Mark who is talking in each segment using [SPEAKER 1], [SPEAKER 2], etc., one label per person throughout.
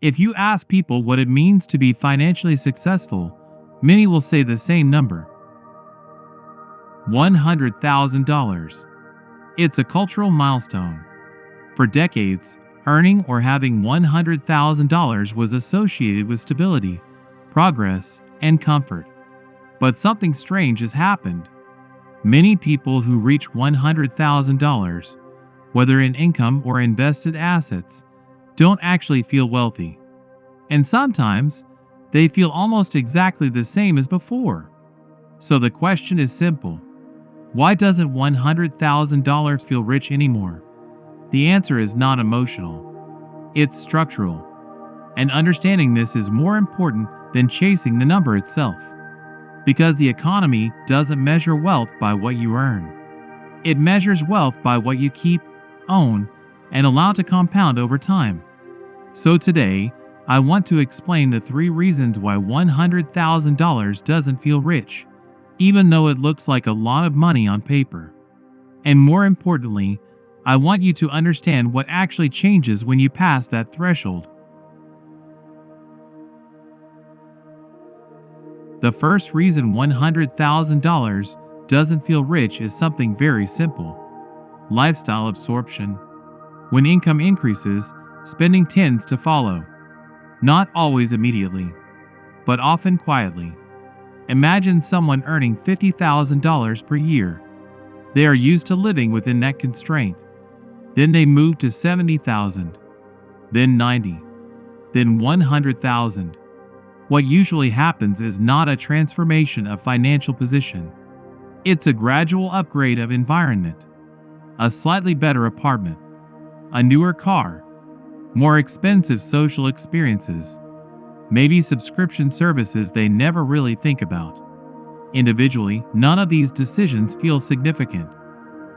[SPEAKER 1] If you ask people what it means to be financially successful, many will say the same number: $100,000. It's a cultural milestone. For decades, earning or having $100,000 was associated with stability, progress, and comfort. But something strange has happened. Many people who reach $100,000, whether in income or invested assets, don't actually feel wealthy. And sometimes, they feel almost exactly the same as before. So the question is simple: why doesn't $100,000 feel rich anymore? The answer is not emotional. It's structural. And understanding this is more important than chasing the number itself. Because the economy doesn't measure wealth by what you earn. It measures wealth by what you keep, own, and allow to compound over time. So today, I want to explain the 3 reasons why $100,000 doesn't feel rich, even though it looks like a lot of money on paper. And more importantly, I want you to understand what actually changes when you pass that threshold. The first reason $100,000 doesn't feel rich is something very simple: lifestyle absorption. When income increases, spending tends to follow. Not always immediately, but often quietly. Imagine someone earning $50,000 per year. They are used to living within that constraint. Then they move to $70,000, then $90,000, then $100,000. What usually happens is not a transformation of financial position. It's a gradual upgrade of environment. A slightly better apartment, a newer car, more expensive social experiences, maybe subscription services they never really think about. Individually, none of these decisions feel significant,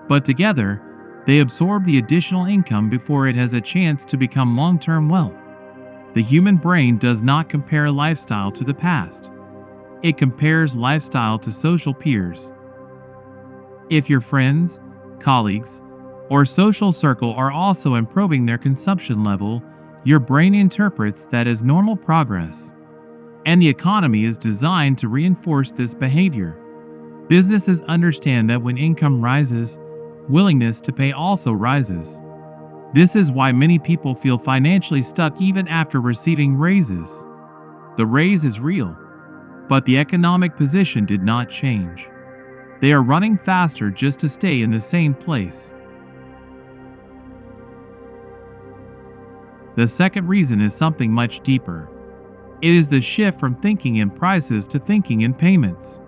[SPEAKER 1] but together, they absorb the additional income before it has a chance to become long-term wealth. The human brain does not compare lifestyle to the past. It compares lifestyle to social peers. If your friends, colleagues, or social circle are also improving their consumption level, your brain interprets that as normal progress. And the economy is designed to reinforce this behavior. Businesses understand that when income rises, willingness to pay also rises. This is why many people feel financially stuck even after receiving raises. The raise is real, but the economic position did not change. They are running faster just to stay in the same place. The second reason is something much deeper. It is the shift from thinking in prices to thinking in payments.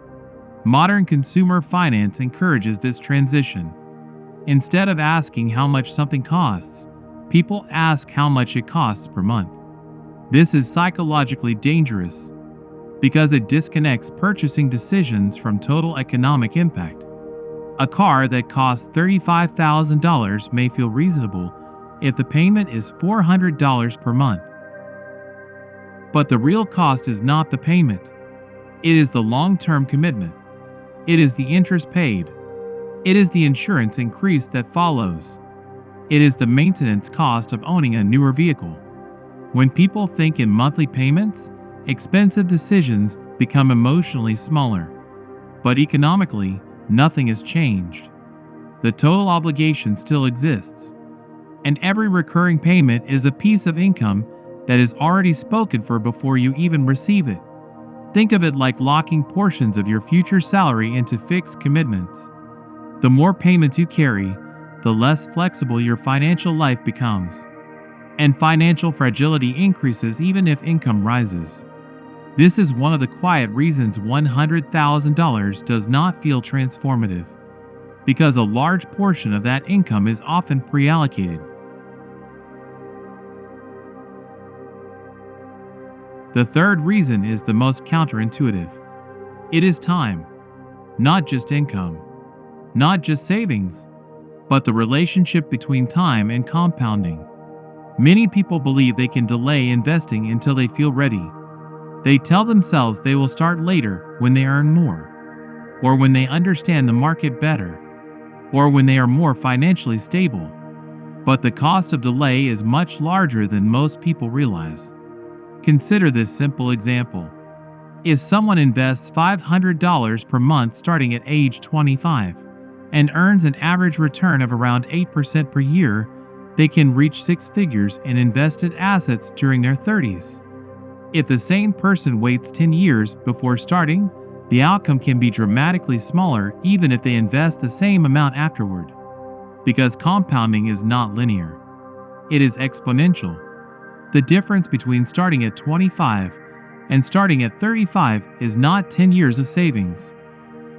[SPEAKER 1] Modern consumer finance encourages this transition. Instead of asking how much something costs, people ask how much it costs per month. This is psychologically dangerous because it disconnects purchasing decisions from total economic impact. A car that costs $35,000 may feel reasonable if the payment is $400 per month. But the real cost is not the payment. It is the long-term commitment. It is the interest paid. It is the insurance increase that follows. It is the maintenance cost of owning a newer vehicle. When people think in monthly payments, expensive decisions become emotionally smaller. But economically, nothing has changed. The total obligation still exists. And every recurring payment is a piece of income that is already spoken for before you even receive it. Think of it like locking portions of your future salary into fixed commitments. The more payments you carry, the less flexible your financial life becomes. And financial fragility increases even if income rises. This is one of the quiet reasons $100,000 does not feel transformative, because a large portion of that income is often pre-allocated. The third reason is the most counterintuitive. It is time, not just income, not just savings, but the relationship between time and compounding. Many people believe they can delay investing until they feel ready. They tell themselves they will start later when they earn more, or when they understand the market better, or when they are more financially stable. But the cost of delay is much larger than most people realize. Consider this simple example. If someone invests $500 per month starting at age 25 and earns an average return of around 8% per year, they can reach six figures in invested assets during their 30s. If the same person waits 10 years before starting, the outcome can be dramatically smaller even if they invest the same amount afterward. Because compounding is not linear. It is exponential. The difference between starting at 25 and starting at 35 is not 10 years of savings.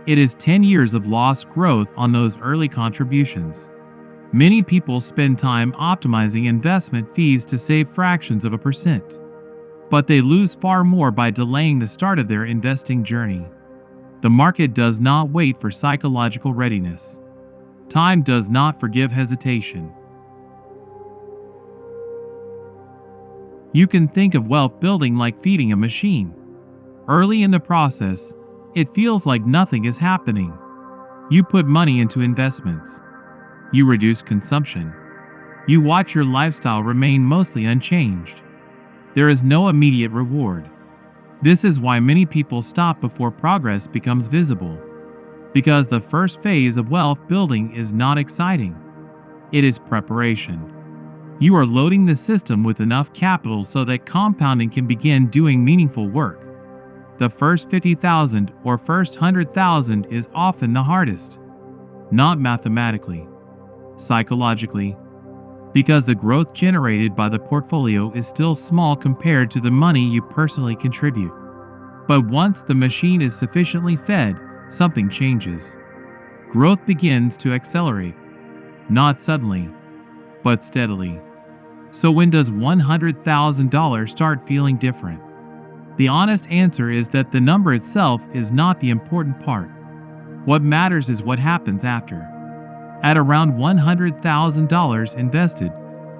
[SPEAKER 1] It is 10 years of lost growth on those early contributions. Many people spend time optimizing investment fees to save fractions of a percent. But they lose far more by delaying the start of their investing journey. The market does not wait for psychological readiness. Time does not forgive hesitation. You can think of wealth building like feeding a machine. Early in the process, it feels like nothing is happening. You put money into investments. You reduce consumption. You watch your lifestyle remain mostly unchanged. There is no immediate reward. This is why many people stop before progress becomes visible. Because the first phase of wealth building is not exciting. It is preparation. You are loading the system with enough capital so that compounding can begin doing meaningful work. The first 50,000 or first 100,000 is often the hardest. Not mathematically, psychologically. Because the growth generated by the portfolio is still small compared to the money you personally contribute. But once the machine is sufficiently fed, something changes. Growth begins to accelerate. Not suddenly, but steadily. So when does $100,000 start feeling different? The honest answer is that the number itself is not the important part. What matters is what happens after. At around $100,000 invested,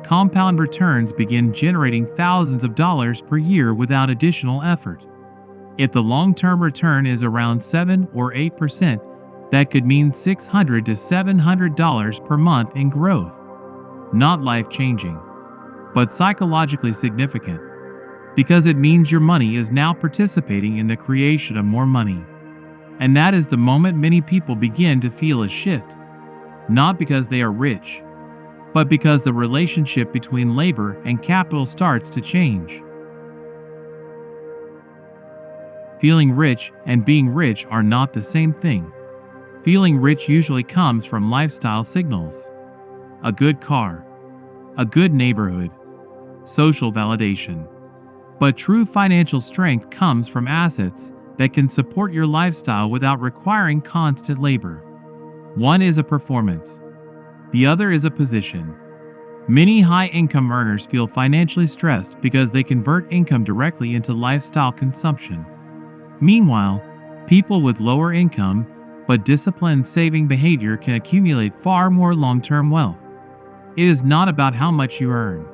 [SPEAKER 1] compound returns begin generating thousands of dollars per year without additional effort. If the long-term return is around 7 or 8%, that could mean $600 to $700 per month in growth. Not life-changing, but psychologically significant, because it means your money is now participating in the creation of more money. And that is the moment many people begin to feel a shift, not because they are rich, but because the relationship between labor and capital starts to change. Feeling rich and being rich are not the same thing. Feeling rich usually comes from lifestyle signals. A good car, a good neighborhood, social validation. But true financial strength comes from assets that can support your lifestyle without requiring constant labor. One is a performance. The other is a position. Many high-income earners feel financially stressed because they convert income directly into lifestyle consumption. Meanwhile, people with lower income but disciplined saving behavior can accumulate far more long-term wealth. It is not about how much you earn.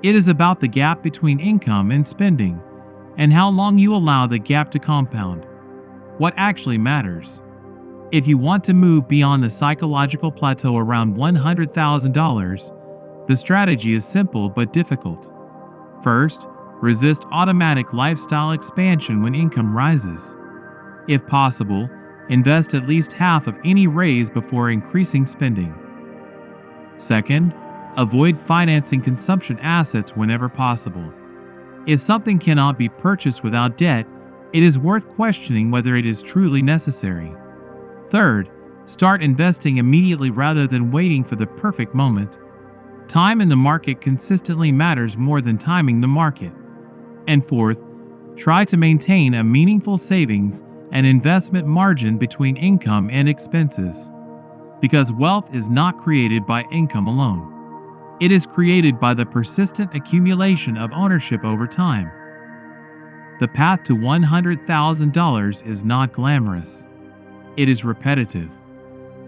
[SPEAKER 1] It is about the gap between income and spending, and how long you allow the gap to compound. What actually matters. If you want to move beyond the psychological plateau around $100,000, the strategy is simple but difficult. First, resist automatic lifestyle expansion when income rises. If possible, invest at least half of any raise before increasing spending. Second, avoid financing consumption assets whenever possible. If something cannot be purchased without debt, it is worth questioning whether it is truly necessary. Third, start investing immediately rather than waiting for the perfect moment. Time in the market consistently matters more than timing the market. And fourth, try to maintain a meaningful savings and investment margin between income and expenses. Because wealth is not created by income alone. It is created by the persistent accumulation of ownership over time. The path to $100,000 is not glamorous. It is repetitive.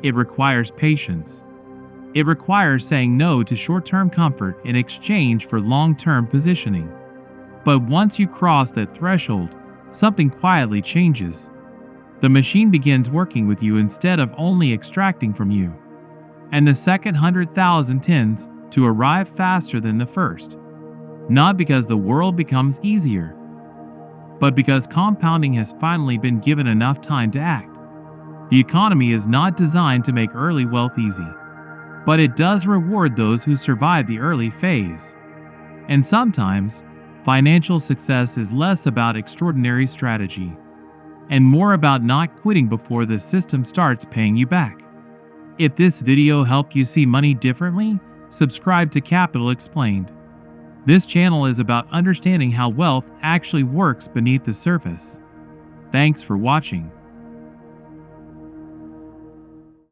[SPEAKER 1] It requires patience. It requires saying no to short-term comfort in exchange for long-term positioning. But once you cross that threshold, something quietly changes. The machine begins working with you instead of only extracting from you. And the second 100,000 tends to arrive faster than the first. not because the world becomes easier, but because compounding has finally been given enough time to act. The economy is not designed to make early wealth easy, but it does reward those who survive the early phase. And sometimes, financial success is less about extraordinary strategy and more about not quitting before the system starts paying you back. If this video helped you see money differently, subscribe to Capital Explained. This channel is about understanding how wealth actually works beneath the surface. Thanks for watching.